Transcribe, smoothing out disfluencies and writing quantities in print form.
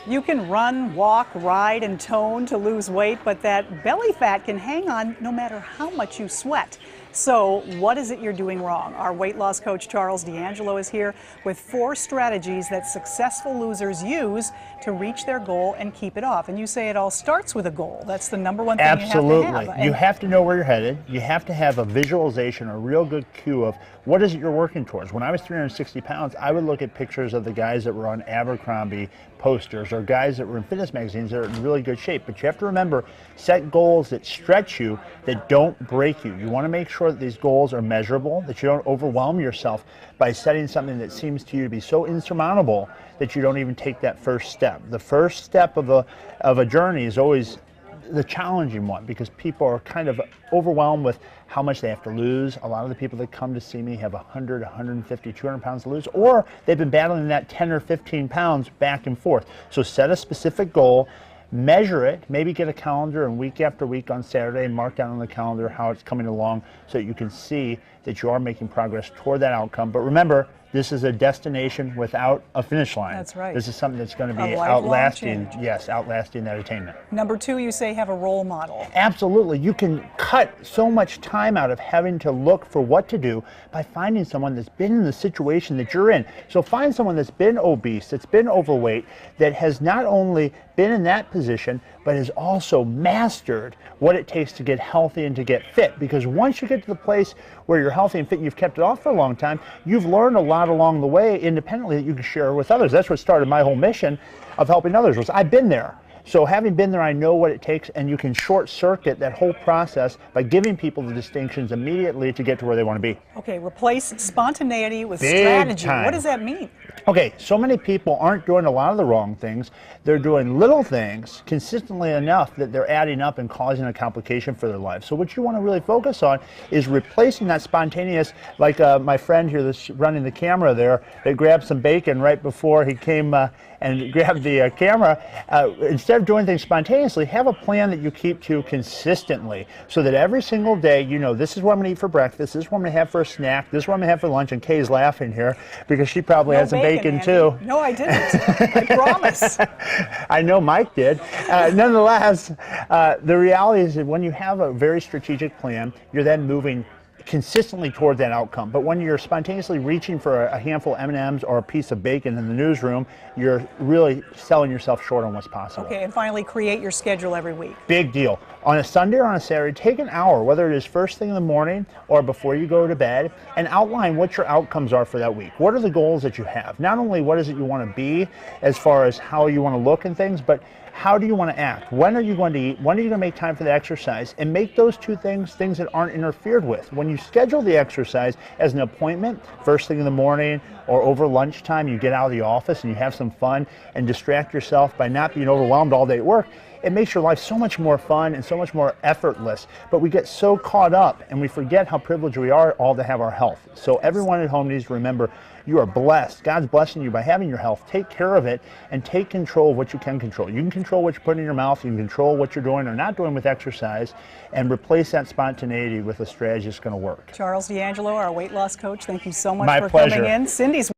You can run, walk, ride, and tone to lose weight, but that belly fat can hang on no matter how much you sweat. So what is it you're doing wrong? Our weight loss coach, Charles D'Angelo, is here with 4 strategies that successful losers use to reach their goal and keep it off. And you say it all starts with a goal. That's the number one thing Absolutely. you have to have. You have to know where you're headed. You have to have a visualization, a real good cue of what is it you're working towards. When I was 360 pounds, I would look at pictures of the guys that were on Abercrombie posters or guys that were in fitness magazines that are in really good shape. But you have to remember, set goals that stretch you, that don't break you. You want to make sure that these goals are measurable, that you don't overwhelm yourself by setting something that seems to you to be so insurmountable that you don't even take that first step. The first step of a journey is always the challenging one, because people are kind of overwhelmed with how much they have to lose. A lot of the people that come to see me have 100, 150, 200 pounds to lose, or they've been battling that 10 or 15 pounds back and forth. So set a specific goal, measure it, maybe get a calendar, and week after week on Saturday, mark down on the calendar how it's coming along so that you can see that you are making progress toward that outcome. But remember, this is a destination without a finish line. That's right. This is something that's going to be outlasting. Yes, outlasting that attainment. Number 2, you say have a role model. Absolutely. You can cut so much time out of having to look for what to do by finding someone that's been in the situation that you're in. So find someone that's been obese, that's been overweight, that has not only been in that position, but has also mastered what it takes to get healthy and to get fit. Because once you get to the place where you're healthy and fit, you've kept it off for a long time, you've learned a lot along the way independently that you can share with others. That's what started my whole mission of helping others, was I've been there. So having been there, I know what it takes, and you can short circuit that whole process by giving people the distinctions immediately to get to where they want to be. Okay, replace spontaneity with Big strategy. time. What does that mean? Okay, so many people aren't doing a lot of the wrong things. They're doing little things consistently enough that they're adding up and causing a complication for their life. So what you want to really focus on is replacing that spontaneous, like my friend here that's running the camera there, that grabbed some bacon right before he came and grabbed the camera. Instead of doing things spontaneously, have a plan that you keep to consistently, so that every single day you know, this is what I'm going to eat for breakfast, this is what I'm going to have for a snack, this is what I'm going to have for lunch. And Kay's laughing here because she probably had some bacon too. No, I didn't. I promise. I know Mike did. Nonetheless, the reality is that when you have a very strategic plan, you're then moving consistently toward that outcome. But when you're spontaneously reaching for a handful of M&Ms or a piece of bacon in the newsroom, you're really selling yourself short on what's possible. Okay, and finally, create your schedule every week. Big deal. On a Sunday or on a Saturday, take an hour, whether it is first thing in the morning or before you go to bed, and outline what your outcomes are for that week. What are the goals that you have? Not only what is it you want to be as far as how you want to look and things, but how do you want to act? When are you going to eat? When are you going to make time for the exercise? And make those two things things that aren't interfered with. When you schedule the exercise as an appointment, first thing in the morning or over lunchtime, you get out of the office and you have some fun and distract yourself by not being overwhelmed all day at work, it makes your life so much more fun and so much more effortless. But we get so caught up and we forget how privileged we are all to have our health. So everyone at home needs to remember, you are blessed. God's blessing you by having your health. Take care of it and take control of what you can control. You can control what you put in your mouth. You can control what you're doing or not doing with exercise, and replace that spontaneity with a strategy that's going to work. Charles D'Angelo, our weight loss coach, thank you so much My for pleasure. coming in. Cindy's